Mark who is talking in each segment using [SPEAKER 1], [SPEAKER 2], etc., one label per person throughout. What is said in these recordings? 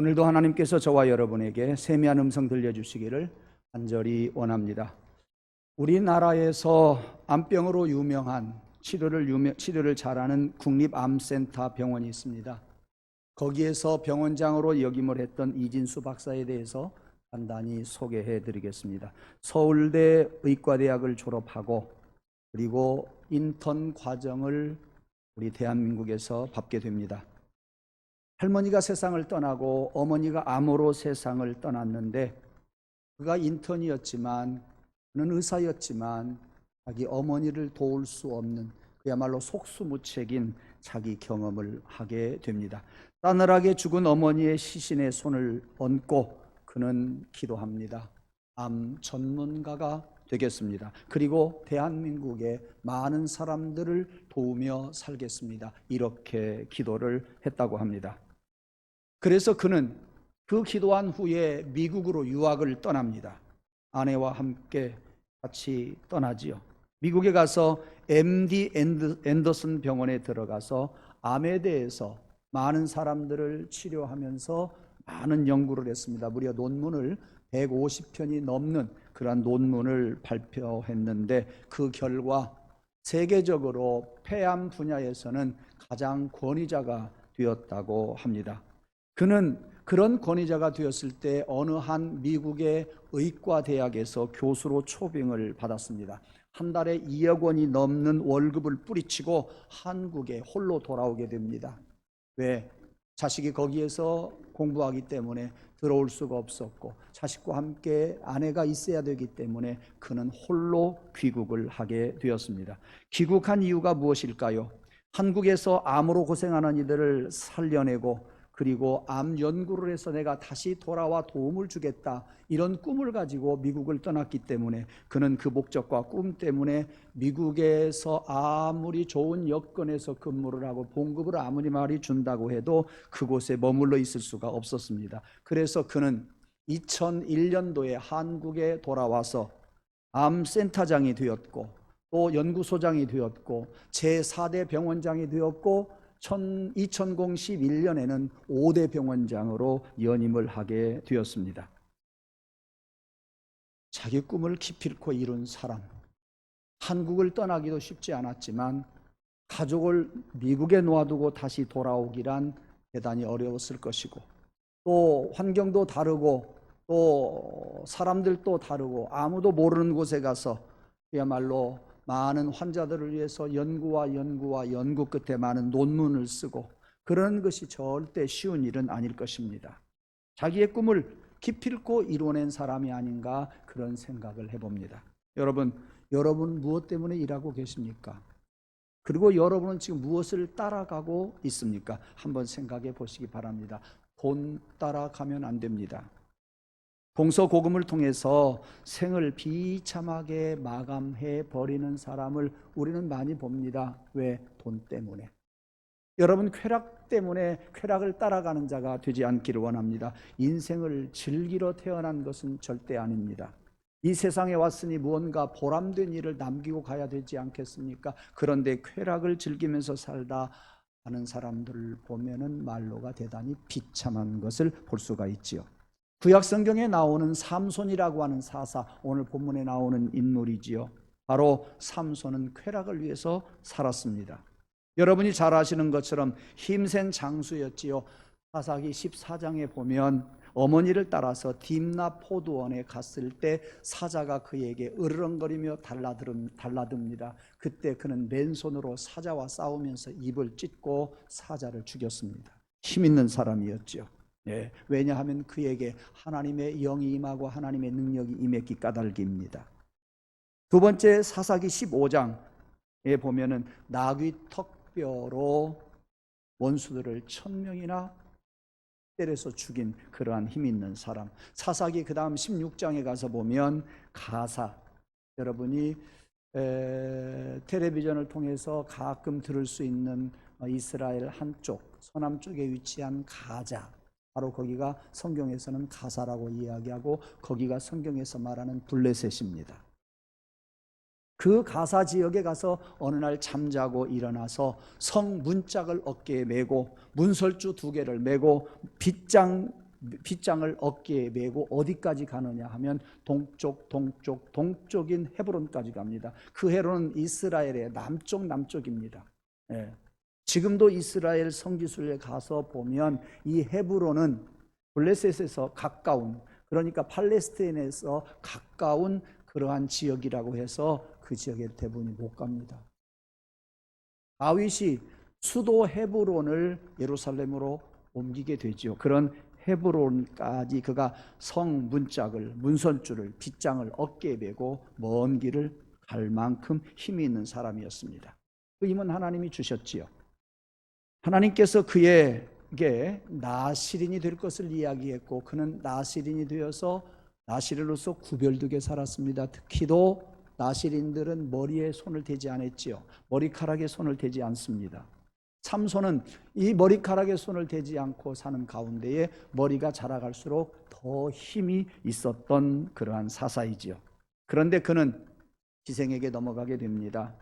[SPEAKER 1] 오늘도 하나님께서 저와 여러분에게 세미한 음성 들려주시기를 간절히 원합니다. 우리나라에서 암병으로 유명한 치료를 잘하는 국립암센터 병원이 있습니다. 거기에서 병원장으로 역임을 했던 이진수 박사에 대해서 간단히 소개해 드리겠습니다. 서울대 의과대학을 졸업하고 그리고 인턴 과정을 우리 대한민국에서 밟게 됩니다. 할머니가 세상을 떠나고 어머니가 암으로 세상을 떠났는데 그가 인턴이었지만 그는 의사였지만 자기 어머니를 도울 수 없는 그야말로 속수무책인 자기 경험을 하게 됩니다. 싸늘하게 죽은 어머니의 시신의 손을 얹고 그는 기도합니다. 암 전문가가 되겠습니다. 그리고 대한민국의 많은 사람들을 도우며 살겠습니다. 이렇게 기도를 했다고 합니다. 그래서 그는 그 기도한 후에 미국으로 유학을 떠납니다. 아내와 함께 같이 떠나지요. 미국에 가서 MD 앤더슨 병원에 들어가서 암에 대해서 많은 사람들을 치료하면서 많은 연구를 했습니다. 무려 논문을 150편이 넘는 그러한 논문을 발표했는데 그 결과 세계적으로 폐암 분야에서는 가장 권위자가 되었다고 합니다. 그는 그런 권위자가 되었을 때 어느 한 미국의 의과대학에서 교수로 초빙을 받았습니다. 한 달에 2억 원이 넘는 월급을 뿌리치고 한국에 홀로 돌아오게 됩니다. 왜? 자식이 거기에서 공부하기 때문에 들어올 수가 없었고 자식과 함께 아내가 있어야 되기 때문에 그는 홀로 귀국을 하게 되었습니다. 귀국한 이유가 무엇일까요? 한국에서 암으로 고생하는 이들을 살려내고 그리고 암 연구를 해서 내가 다시 돌아와 도움을 주겠다 이런 꿈을 가지고 미국을 떠났기 때문에 그는 그 목적과 꿈 때문에 미국에서 아무리 좋은 여건에서 근무를 하고 봉급을 아무리 많이 준다고 해도 그곳에 머물러 있을 수가 없었습니다. 그래서 그는 2001년도에 한국에 돌아와서 암센터장이 되었고 또 연구소장이 되었고 제4대 병원장이 되었고 2011년에는 5대 병원장으로 연임을 하게 되었습니다. 자기 꿈을 기필코 이룬 사람, 한국을 떠나기도 쉽지 않았지만 가족을 미국에 놓아두고 다시 돌아오기란 대단히 어려웠을 것이고 또 환경도 다르고 또 사람들도 다르고 아무도 모르는 곳에 가서 그야말로 많은 환자들을 위해서 연구와 연구 끝에 많은 논문을 쓰고 그런 것이 절대 쉬운 일은 아닐 것입니다. 자기의 꿈을 기필코 이뤄낸 사람이 아닌가 그런 생각을 해봅니다. 여러분 무엇 때문에 일하고 계십니까? 그리고 여러분은 지금 무엇을 따라가고 있습니까? 한번 생각해 보시기 바랍니다. 돈 따라가면 안 됩니다. 동서고금을 통해서 생을 비참하게 마감해 버리는 사람을 우리는 많이 봅니다. 왜? 돈 때문에. 여러분 쾌락 때문에 쾌락을 따라가는 자가 되지 않기를 원합니다. 인생을 즐기러 태어난 것은 절대 아닙니다. 이 세상에 왔으니 무언가 보람된 일을 남기고 가야 되지 않겠습니까? 그런데 쾌락을 즐기면서 살다 하는 사람들을 보면은 말로가 대단히 비참한 것을 볼 수가 있지요. 구약 성경에 나오는 삼손이라고 하는 사사, 오늘 본문에 나오는 인물이지요. 바로 삼손은 쾌락을 위해서 살았습니다. 여러분이 잘 아시는 것처럼 힘센 장수였지요. 사사기 14장에 보면 어머니를 따라서 딥나 포도원에 갔을 때 사자가 그에게 으르렁거리며 달라듭니다. 그때 그는 맨손으로 사자와 싸우면서 입을 찢고 사자를 죽였습니다. 힘 있는 사람이었죠. 예, 왜냐하면 그에게 하나님의 영이 임하고 하나님의 능력이 임했기 까닭입니다. 두 번째 사사기 15장에 보면은 나귀 턱뼈로 원수들을 1000명이나 때려서 죽인 그러한 힘 있는 사람. 사사기 그 다음 16장에 가서 보면 가사, 여러분이 텔레비전을 통해서 가끔 들을 수 있는 이스라엘 한쪽 서남쪽에 위치한 가자, 바로 거기가 성경에서는 가사라고 이야기하고 거기가 성경에서 말하는 블레셋입니다. 그 가사 지역에 가서 어느 날 잠자고 일어나서 성 문짝을 어깨에 메고 문설주 2개를 메고 빗장 빗장을 어깨에 메고 어디까지 가느냐 하면 동쪽인 헤브론까지 갑니다. 그 헤브론은 이스라엘의 남쪽입니다. 예. 지금도 이스라엘 성지순례 가서 보면 이 헤브론은 블레셋에서 가까운, 그러니까 팔레스타인에서 가까운 그러한 지역이라고 해서 그 지역에 대부분이 못 갑니다. 다윗이 수도 헤브론을 예루살렘으로 옮기게 되죠. 그런 헤브론까지 그가 성 문짝을, 문선줄을, 빗장을 어깨에 메고 먼 길을 갈 만큼 힘이 있는 사람이었습니다. 그 힘은 하나님이 주셨지요. 하나님께서 그에게 나시린이 될 것을 이야기했고, 그는 나시린이 되어서 나시린으로서 구별되게 살았습니다. 특히도 나시린들은 머리에 손을 대지 않았지요. 머리카락에 손을 대지 않습니다. 삼손은 이 머리카락에 손을 대지 않고 사는 가운데에 머리가 자라갈수록 더 힘이 있었던 그러한 사사이지요. 그런데 그는 기생에게 넘어가게 됩니다.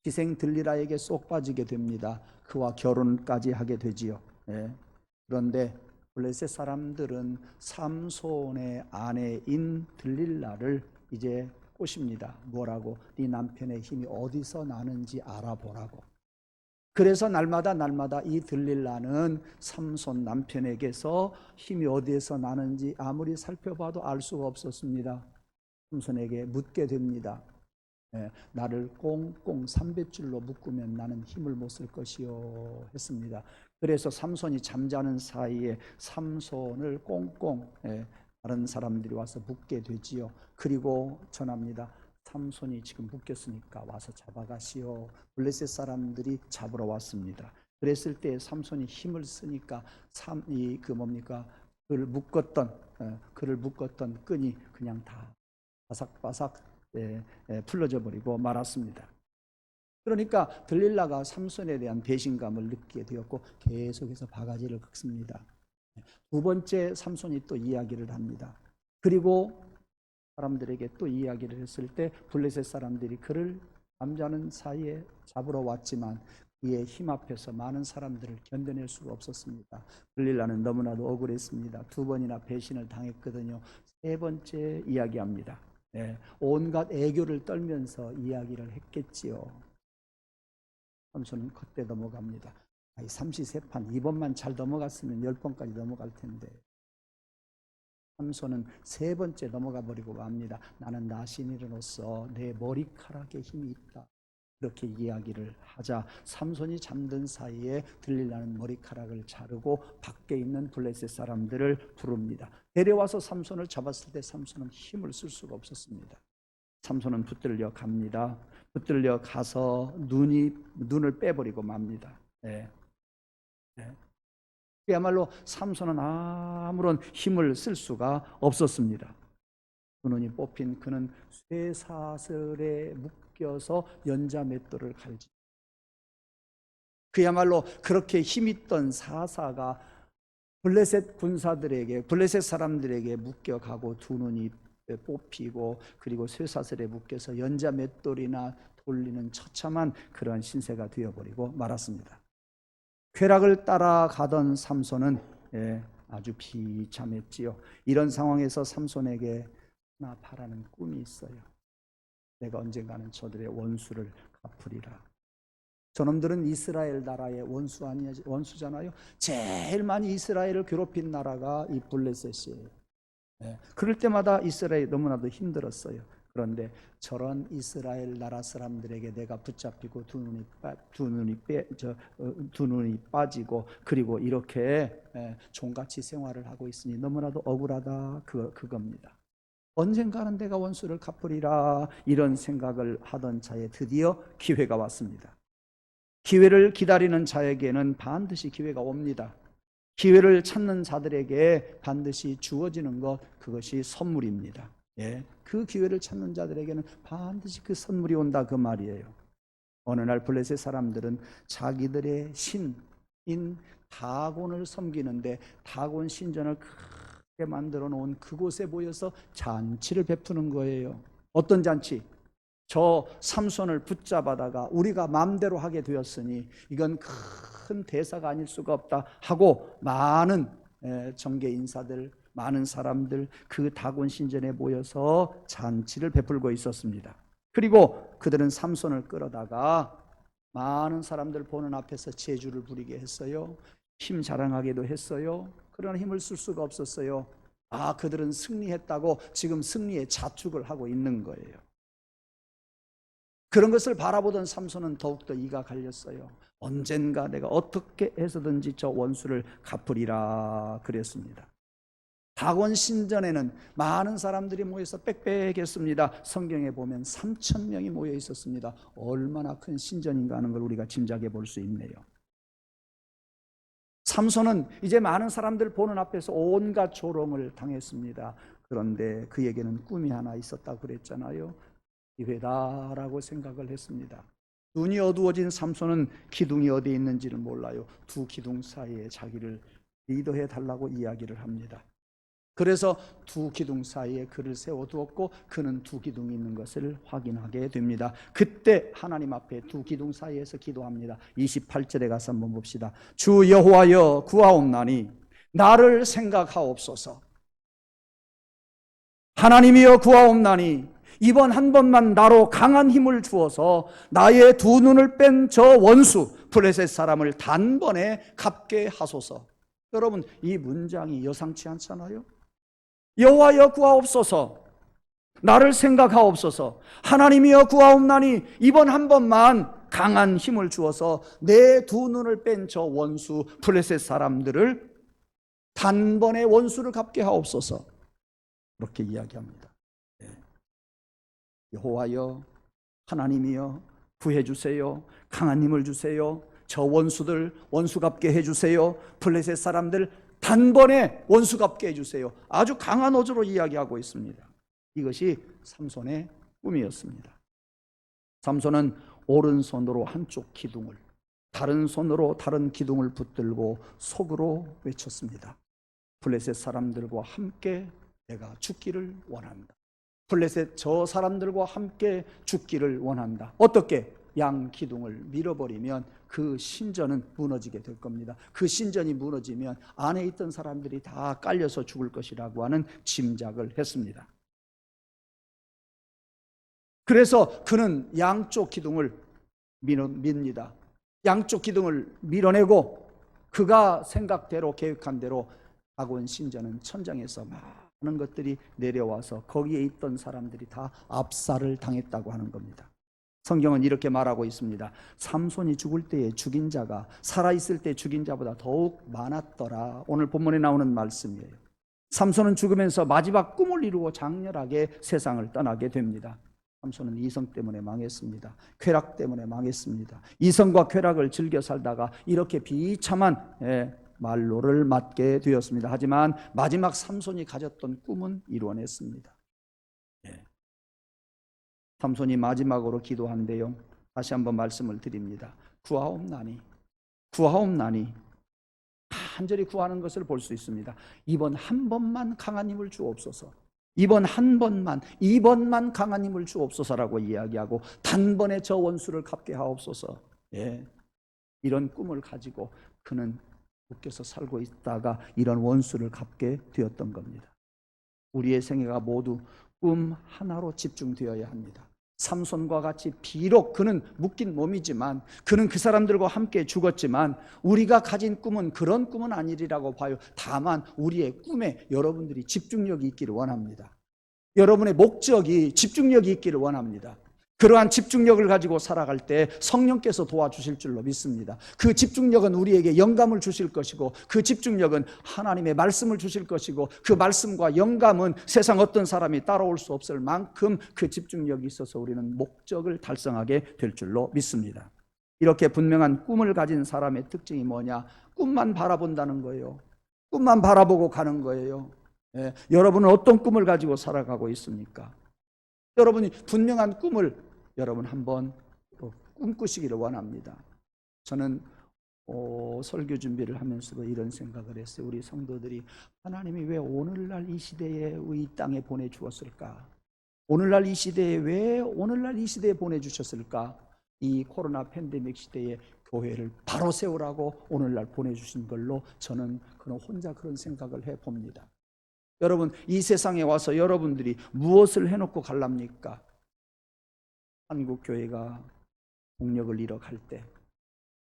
[SPEAKER 1] 기생 들리라에게 쏙 빠지게 됩니다. 그와 결혼까지 하게 되지요. 예. 그런데 블레셋 사람들은 삼손의 아내인 들릴라를 이제 꼬십니다. 뭐라고? 네 남편의 힘이 어디서 나는지 알아보라고. 그래서 날마다 이 들릴라는 삼손 남편에게서 힘이 어디에서 나는지 아무리 살펴봐도 알 수가 없었습니다. 삼손에게 묻게 됩니다. 나를 꽁꽁 삼뱃줄로 묶으면 나는 힘을 못 쓸 것이요 했습니다. 그래서 삼손이 잠자는 사이에 삼손을 꽁꽁 다른 사람들이 와서 묶게 되지요. 그리고 전합니다. 삼손이 지금 묶였으니까 와서 잡아가시오. 블레셋 사람들이 잡으러 왔습니다. 그랬을 때 삼손이 힘을 쓰니까 그를 묶었던 끈이 그냥 다 바삭바삭 풀어져 버리고 말았습니다. 그러니까 들릴라가 삼손에 대한 배신감을 느끼게 되었고 계속해서 바가지를 긁습니다. 두 번째 삼손이 또 이야기를 합니다. 그리고 사람들에게 또 이야기를 했을 때 블레셋 사람들이 그를 잠자는 사이에 잡으러 왔지만 그의 힘 앞에서 많은 사람들을 견뎌낼 수가 없었습니다. 들릴라는 너무나도 억울했습니다. 두 번이나 배신을 당했거든요. 세 번째 이야기합니다. 온갖 애교를 떨면서 이야기를 했겠지요. 삼손은 그때 넘어갑니다. 삼시세판 2번만 잘 넘어갔으면 10번까지 넘어갈 텐데 삼손은 세 번째 넘어가 버리고 맙니다. 나는 나시린으로서 내 머리카락에 힘이 있다. 그렇게 이야기를 하자 삼손이 잠든 사이에 들릴라는 머리카락을 자르고 밖에 있는 블레셋 사람들을 부릅니다. 데려와서 삼손을 잡았을 때 삼손은 힘을 쓸 수가 없었습니다. 삼손은 붙들려 갑니다. 붙들려 가서 눈을 빼버리고 맙니다. 그야말로 삼손은 아무런 힘을 쓸 수가 없었습니다. 두 눈이 뽑힌 그는 쇠사슬에 묶여서 연자맷돌을 갈지. 그야말로 그렇게 힘있던 사사가 블레셋 사람들에게 묶여가고 두 눈이 뽑히고 그리고 쇠사슬에 묶여서 연자맷돌이나 돌리는 처참한 그런 신세가 되어버리고 말았습니다. 쾌락을 따라가던 삼손은 아주 비참했지요. 이런 상황에서 삼손에게 하나 바라는 꿈이 있어요. 내가 언젠가는 저들의 원수를 갚으리라. 저놈들은 이스라엘 나라의 원수잖아요. 제일 많이 이스라엘을 괴롭힌 나라가 이 블레셋이에요. 그럴 때마다 이스라엘이 너무나도 힘들었어요. 그런데 저런 이스라엘 나라 사람들에게 내가 붙잡히고 두 눈이 빠지고 그리고 이렇게 종같이 생활을 하고 있으니 너무나도 억울하다 그겁니다. 언젠가는 내가 원수를 갚으리라 이런 생각을 하던 차에 드디어 기회가 왔습니다. 기회를 기다리는 자에게는 반드시 기회가 옵니다. 기회를 찾는 자들에게 반드시 주어지는 것, 그것이 선물입니다. 그 기회를 찾는 자들에게는 반드시 그 선물이 온다 그 말이에요. 어느 날 블레셋 사람들은 자기들의 신인 다곤을 섬기는데 다곤 신전을 크게 만들어 놓은 그곳에 모여서 잔치를 베푸는 거예요. 어떤 잔치? 저 삼손을 붙잡아다가 우리가 마음대로 하게 되었으니 이건 큰 대사가 아닐 수가 없다 하고 많은 정계 인사들, 많은 사람들 그 다곤 신전에 모여서 잔치를 베풀고 있었습니다. 그리고 그들은 삼손을 끌어다가 많은 사람들 보는 앞에서 제주를 부리게 했어요. 힘 자랑하게도 했어요. 그러나 힘을 쓸 수가 없었어요. 그들은 승리했다고 지금 승리의 자축을 하고 있는 거예요. 그런 것을 바라보던 삼손은 더욱더 이가 갈렸어요. 언젠가 내가 어떻게 해서든지 저 원수를 갚으리라 그랬습니다. 다곤 신전에는 많은 사람들이 모여서 빽빽했습니다. 성경에 보면 3,000명이 모여 있었습니다. 얼마나 큰 신전인가 하는 걸 우리가 짐작해 볼 수 있네요. 삼손은 이제 많은 사람들 보는 앞에서 온갖 조롱을 당했습니다. 그런데 그에게는 꿈이 하나 있었다고 그랬잖아요. 기회다라고 생각을 했습니다. 눈이 어두워진 삼손은 기둥이 어디에 있는지를 몰라요. 두 기둥 사이에 자기를 리더해 달라고 이야기를 합니다. 그래서 두 기둥 사이에 그를 세워두었고 그는 두 기둥이 있는 것을 확인하게 됩니다. 그때 하나님 앞에 두 기둥 사이에서 기도합니다. 28절에 가서 한번 봅시다. 주 여호와여 구하옵나니 나를 생각하옵소서. 하나님이여 구하옵나니 이번 한 번만 나로 강한 힘을 주어서 나의 두 눈을 뺀 저 원수 블레셋 사람을 단번에 갚게 하소서. 여러분, 이 문장이 여상치 않잖아요. 여호와여 구하옵소서. 나를 생각하옵소서. 하나님이여 구하옵나니 이번 한 번만 강한 힘을 주어서 내 두 눈을 뺀 저 원수 블레셋 사람들을 단번에 원수를 갚게 하옵소서. 그렇게 이야기합니다. 여호와여, 하나님이여 구해주세요. 강한 힘을 주세요. 저 원수들 원수 갚게 해주세요. 블레셋 사람들 단번에 원수 갚게 해주세요. 아주 강한 어조로 이야기하고 있습니다. 이것이 삼손의 꿈이었습니다. 삼손은 오른손으로 한쪽 기둥을, 다른 손으로 다른 기둥을 붙들고 속으로 외쳤습니다. 블레셋 사람들과 함께 내가 죽기를 원한다. 블레셋 저 사람들과 함께 죽기를 원한다. 어떻게? 양 기둥을 밀어버리면 그 신전은 무너지게 될 겁니다. 그 신전이 무너지면 안에 있던 사람들이 다 깔려서 죽을 것이라고 하는 짐작을 했습니다. 그래서 그는 양쪽 기둥을 밉니다. 양쪽 기둥을 밀어내고 그가 생각대로 계획한 대로 다곤 신전은 천장에서 많은 것들이 내려와서 거기에 있던 사람들이 다 압살을 당했다고 하는 겁니다. 성경은 이렇게 말하고 있습니다. 삼손이 죽을 때에 죽인 자가 살아있을 때 죽인 자보다 더욱 많았더라. 오늘 본문에 나오는 말씀이에요. 삼손은 죽으면서 마지막 꿈을 이루고 장렬하게 세상을 떠나게 됩니다. 삼손은 이성 때문에 망했습니다. 쾌락 때문에 망했습니다. 이성과 쾌락을 즐겨 살다가 이렇게 비참한 말로를 맞게 되었습니다. 하지만 마지막 삼손이 가졌던 꿈은 이루어냈습니다. 삼손이 마지막으로 기도한대요. 다시 한번 말씀을 드립니다. 구하옵나니, 구하옵나니. 간절히 구하는 것을 볼 수 있습니다. 이번 한 번만 강한 힘을 주옵소서. 이번 한 번만, 이번만 강한 힘을 주옵소서라고 이야기하고 단번에 저 원수를 갚게 하옵소서. 이런 꿈을 가지고 그는 묶여서 살고 있다가 이런 원수를 갚게 되었던 겁니다. 우리의 생애가 모두 꿈 하나로 집중되어야 합니다. 삼손과 같이 비록 그는 묶인 몸이지만, 그는 그 사람들과 함께 죽었지만 우리가 가진 꿈은 그런 꿈은 아니리라고 봐요. 다만 우리의 꿈에 여러분들이 집중력이 있기를 원합니다. 여러분의 목적이 집중력이 있기를 원합니다. 그러한 집중력을 가지고 살아갈 때 성령께서 도와주실 줄로 믿습니다. 그 집중력은 우리에게 영감을 주실 것이고, 그 집중력은 하나님의 말씀을 주실 것이고, 그 말씀과 영감은 세상 어떤 사람이 따라올 수 없을 만큼 그 집중력이 있어서 우리는 목적을 달성하게 될 줄로 믿습니다. 이렇게 분명한 꿈을 가진 사람의 특징이 뭐냐? 꿈만 바라본다는 거예요. 꿈만 바라보고 가는 거예요. 여러분은 어떤 꿈을 가지고 살아가고 있습니까? 여러분이 분명한 꿈을 여러분 한번 꿈꾸시기를 원합니다. 저는 설교 준비를 하면서도 이런 생각을 했어요. 우리 성도들이 하나님이 왜 오늘날 이 시대에 이 땅에 보내주었을까? 오늘날 이 시대에 왜 오늘날 이 시대에 보내주셨을까? 이 코로나 팬데믹 시대에 교회를 바로 세우라고 오늘날 보내주신 걸로 저는 그런 혼자 그런 생각을 해봅니다. 여러분, 이 세상에 와서 여러분들이 무엇을 해놓고 갈랍니까? 한국교회가 동력을 잃어갈 때,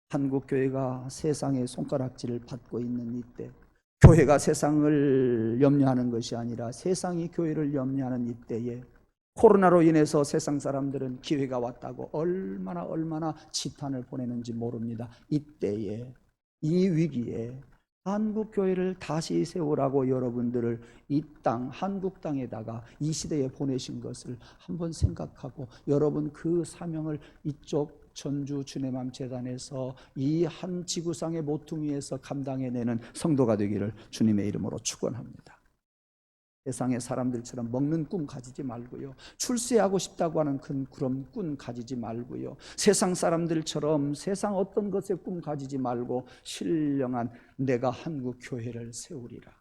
[SPEAKER 1] 한국교회가 세상의 손가락질을 받고 있는 이때, 교회가 세상을 염려하는 것이 아니라 세상이 교회를 염려하는 이때에 코로나로 인해서 세상 사람들은 기회가 왔다고 얼마나 지탄을 보내는지 모릅니다. 이때에, 이 위기에 한국교회를 다시 세우라고 여러분들을 이 땅, 한국 땅에다가 이 시대에 보내신 것을 한번 생각하고 여러분 그 사명을 이쪽 전주 주내맘 재단에서 이 한 지구상의 모퉁이에서 감당해내는 성도가 되기를 주님의 이름으로 축원합니다. 세상의 사람들처럼 먹는 꿈 가지지 말고요, 출세하고 싶다고 하는 그런 꿈 가지지 말고요, 세상 사람들처럼 세상 어떤 것에 꿈 가지지 말고 신령한 내가 한국 교회를 세우리라.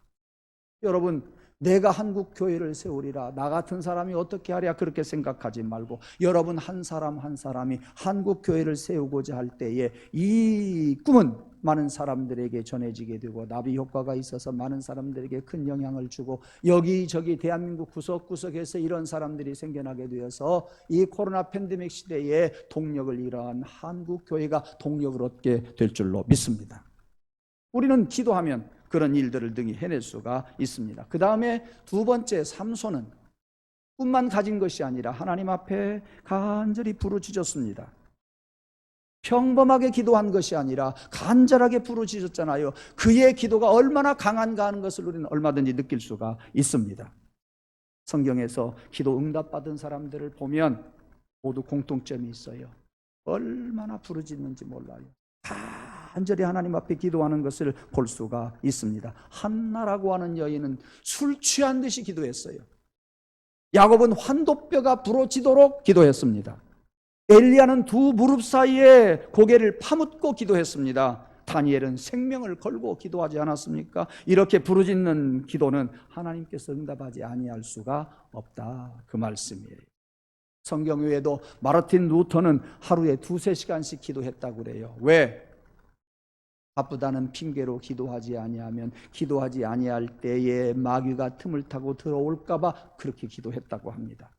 [SPEAKER 1] 여러분, 내가 한국 교회를 세우리라, 나 같은 사람이 어떻게 하랴 그렇게 생각하지 말고 여러분 한 사람 한 사람이 한국 교회를 세우고자 할 때에 이 꿈은 많은 사람들에게 전해지게 되고 나비 효과가 있어서 많은 사람들에게 큰 영향을 주고 여기저기 대한민국 구석구석에서 이런 사람들이 생겨나게 되어서 이 코로나 팬데믹 시대에 동력을 잃어한 한국 교회가 동력을 얻게 될 줄로 믿습니다. 우리는 기도하면 그런 일들을 등이 해낼 수가 있습니다. 그 다음에 두 번째, 삼손은 꿈만 가진 것이 아니라 하나님 앞에 간절히 부르짖었습니다. 평범하게 기도한 것이 아니라 간절하게 부르짖었잖아요. 그의 기도가 얼마나 강한가 하는 것을 우리는 얼마든지 느낄 수가 있습니다. 성경에서 기도 응답받은 사람들을 보면 모두 공통점이 있어요. 얼마나 부르짖는지 몰라요. 간절히 하나님 앞에 기도하는 것을 볼 수가 있습니다. 한나라고 하는 여인은 술 취한 듯이 기도했어요. 야곱은 환도뼈가 부러지도록 기도했습니다. 엘리야는 두 무릎 사이에 고개를 파묻고 기도했습니다. 다니엘은 생명을 걸고 기도하지 않았습니까? 이렇게 부르짖는 기도는 하나님께서 응답하지 아니할 수가 없다, 그 말씀이에요. 성경 외에도 마르틴 루터는 하루에 2-3시간씩 기도했다고 그래요. 왜? 바쁘다는 핑계로 기도하지 아니하면 기도하지 아니할 때에 마귀가 틈을 타고 들어올까 봐 그렇게 기도했다고 합니다.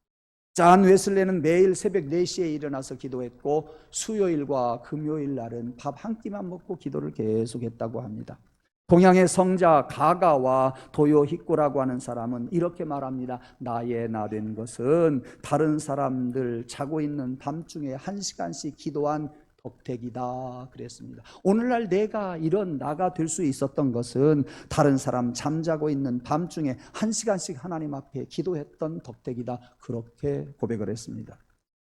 [SPEAKER 1] 잔 웨슬레는 매일 새벽 4시에 일어나서 기도했고 수요일과 금요일 날은 밥 한 끼만 먹고 기도를 계속했다고 합니다. 동양의 성자 가가와 도요 히코라고 하는 사람은 이렇게 말합니다. 나의 나 된 것은 다른 사람들 자고 있는 밤중에 1시간씩 기도한 덕택이다 그랬습니다. 오늘날 내가 이런 나가 될 수 있었던 것은 다른 사람 잠자고 있는 밤중에 1시간씩 하나님 앞에 기도했던 덕택이다, 그렇게 고백을 했습니다.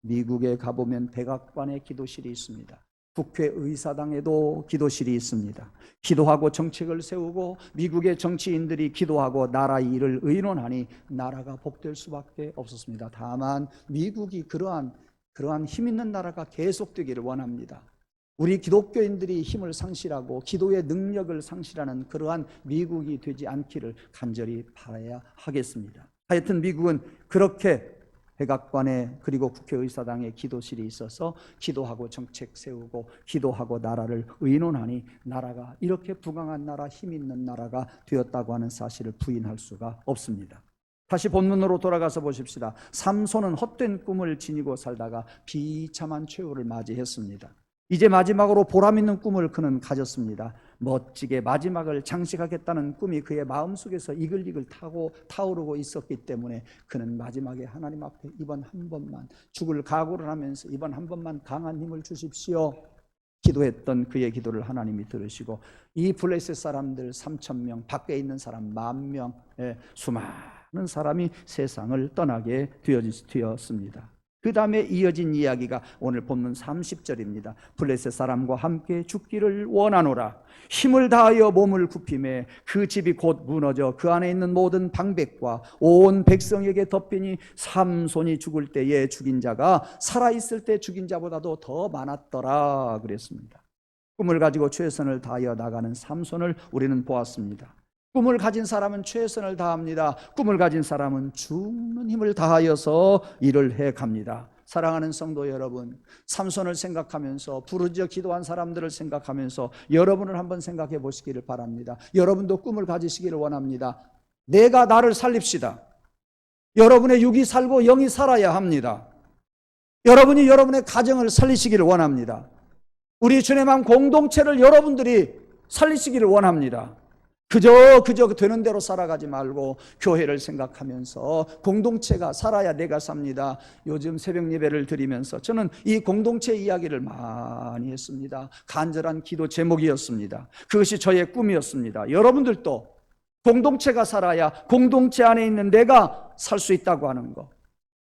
[SPEAKER 1] 미국에 가보면 백악관에 기도실이 있습니다. 국회의사당에도 기도실이 있습니다. 기도하고 정책을 세우고 미국의 정치인들이 기도하고 나라 일을 의논하니 나라가 복될 수밖에 없었습니다. 다만 미국이 그러한 힘 있는 나라가 계속되기를 원합니다. 우리 기독교인들이 힘을 상실하고 기도의 능력을 상실하는 그러한 미국이 되지 않기를 간절히 바라야 하겠습니다. 하여튼 미국은 그렇게 백악관에 그리고 국회의사당에 기도실이 있어서 기도하고 정책 세우고 기도하고 나라를 의논하니 나라가 이렇게 부강한 나라, 힘 있는 나라가 되었다고 하는 사실을 부인할 수가 없습니다. 다시 본문으로 돌아가서 보십시다. 삼손은 헛된 꿈을 지니고 살다가 비참한 최후를 맞이했습니다. 이제 마지막으로 보람 있는 꿈을 그는 가졌습니다. 멋지게 마지막을 장식하겠다는 꿈이 그의 마음속에서 이글이글 타오르고 있었기 때문에 그는 마지막에 하나님 앞에 이번 한 번만 죽을 각오를 하면서 이번 한 번만 강한 힘을 주십시오 기도했던 그의 기도를 하나님이 들으시고 이 블레셋 사람들 3,000명, 밖에 있는 사람 10,000명, 수많은 사람이 세상을 떠나게 되었습니다. 그 다음에 이어진 이야기가 오늘 본문 30절입니다. 블레셋 사람과 함께 죽기를 원하노라. 힘을 다하여 몸을 굽히매 그 집이 곧 무너져 그 안에 있는 모든 방백과 온 백성에게 덮이니 삼손이 죽을 때에 죽인 자가 살아있을 때 죽인 자보다도 더 많았더라 그랬습니다. 꿈을 가지고 최선을 다하여 나가는 삼손을 우리는 보았습니다. 꿈을 가진 사람은 최선을 다합니다. 꿈을 가진 사람은 죽는 힘을 다하여서 일을 해갑니다. 사랑하는 성도 여러분, 삼손을 생각하면서 부르짖어 기도한 사람들을 생각하면서 여러분을 한번 생각해 보시기를 바랍니다. 여러분도 꿈을 가지시기를 원합니다. 내가 나를 살립시다. 여러분의 육이 살고 영이 살아야 합니다. 여러분이 여러분의 가정을 살리시기를 원합니다. 우리 주님의 마음 공동체를 여러분들이 살리시기를 원합니다. 그저 되는 대로 살아가지 말고 교회를 생각하면서 공동체가 살아야 내가 삽니다. 요즘 새벽 예배를 드리면서 저는 이 공동체 이야기를 많이 했습니다. 간절한 기도 제목이었습니다. 그것이 저의 꿈이었습니다. 여러분들도 공동체가 살아야 공동체 안에 있는 내가 살 수 있다고 하는 것.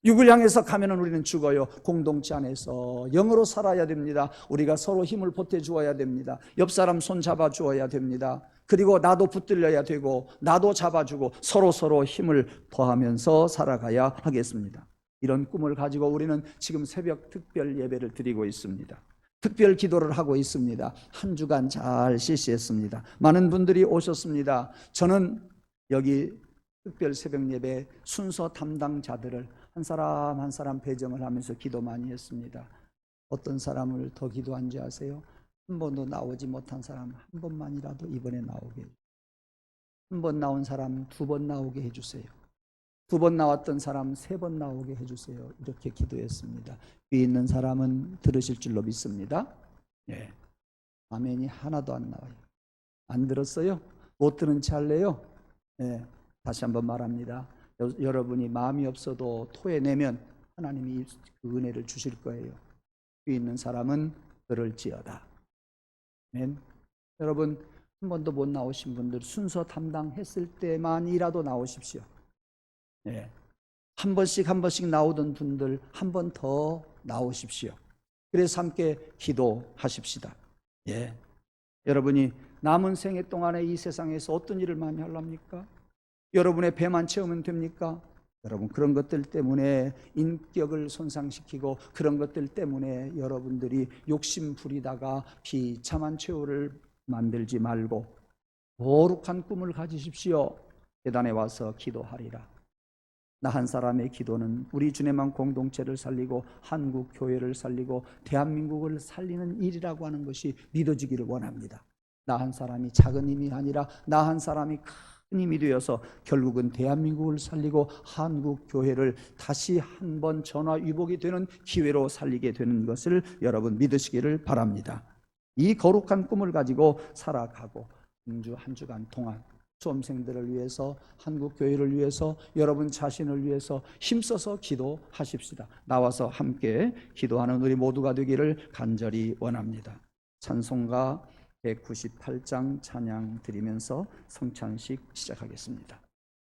[SPEAKER 1] 육을 향해서 가면 우리는 죽어요. 공동체 안에서 영으로 살아야 됩니다. 우리가 서로 힘을 보태 주어야 됩니다. 옆 사람 손 잡아 주어야 됩니다. 그리고 나도 붙들려야 되고 나도 잡아주고 서로 힘을 더하면서 살아가야 하겠습니다. 이런 꿈을 가지고 우리는 지금 새벽 특별 예배를 드리고 있습니다. 특별 기도를 하고 있습니다. 한 주간 잘 실시했습니다. 많은 분들이 오셨습니다. 저는 여기 특별 새벽 예배 순서 담당자들을 한 사람 한 사람 배정을 하면서 기도 많이 했습니다. 어떤 사람을 더 기도한지 아세요? 한 번도 나오지 못한 사람 한 번만이라도 이번에 나오게 해주세요. 한 번 나온 사람 2번 나오게 해주세요. 2번 나왔던 사람 3번 나오게 해주세요. 이렇게 기도했습니다. 위에 있는 사람은 들으실 줄로 믿습니다. 예. 아멘이 하나도 안 나와요. 안 들었어요? 못 들은 채 할래요? 예. 다시 한번 말합니다. 여러분이 마음이 없어도 토해내면 하나님이 그 은혜를 주실 거예요. 위에 있는 사람은 들을지어다. 아멘. 여러분 한 번도 못 나오신 분들 순서 담당했을 때만이라도 나오십시오. 네. 한 번씩 나오던 분들 한 번 더 나오십시오. 그래서 함께 기도하십시다. 예. 여러분이 남은 생애 동안에 이 세상에서 어떤 일을 많이 하랍니까? 여러분의 배만 채우면 됩니까? 여러분 그런 것들 때문에 인격을 손상시키고 그런 것들 때문에 여러분들이 욕심 부리다가 비참한 최후를 만들지 말고 거룩한 꿈을 가지십시오. 계단에 와서 기도하리라. 나 한 사람의 기도는 우리 주님만 공동체를 살리고 한국 교회를 살리고 대한민국을 살리는 일이라고 하는 것이 믿어지기를 원합니다. 나 한 사람이 작은 힘이 아니라 나 한 사람이 큰 힘이 되어서 결국은 대한민국을 살리고 한국 교회를 다시 한번 전화위복이 되는 기회로 살리게 되는 것을 여러분 믿으시기를 바랍니다. 이 거룩한 꿈을 가지고 살아가고 한 주간 동안 수험생들을 위해서 한국 교회를 위해서 여러분 자신을 위해서 힘써서 기도하십시다. 나와서 함께 기도하는 우리 모두가 되기를 간절히 원합니다. 찬송가 198장 찬양 드리면서 성찬식 시작하겠습니다.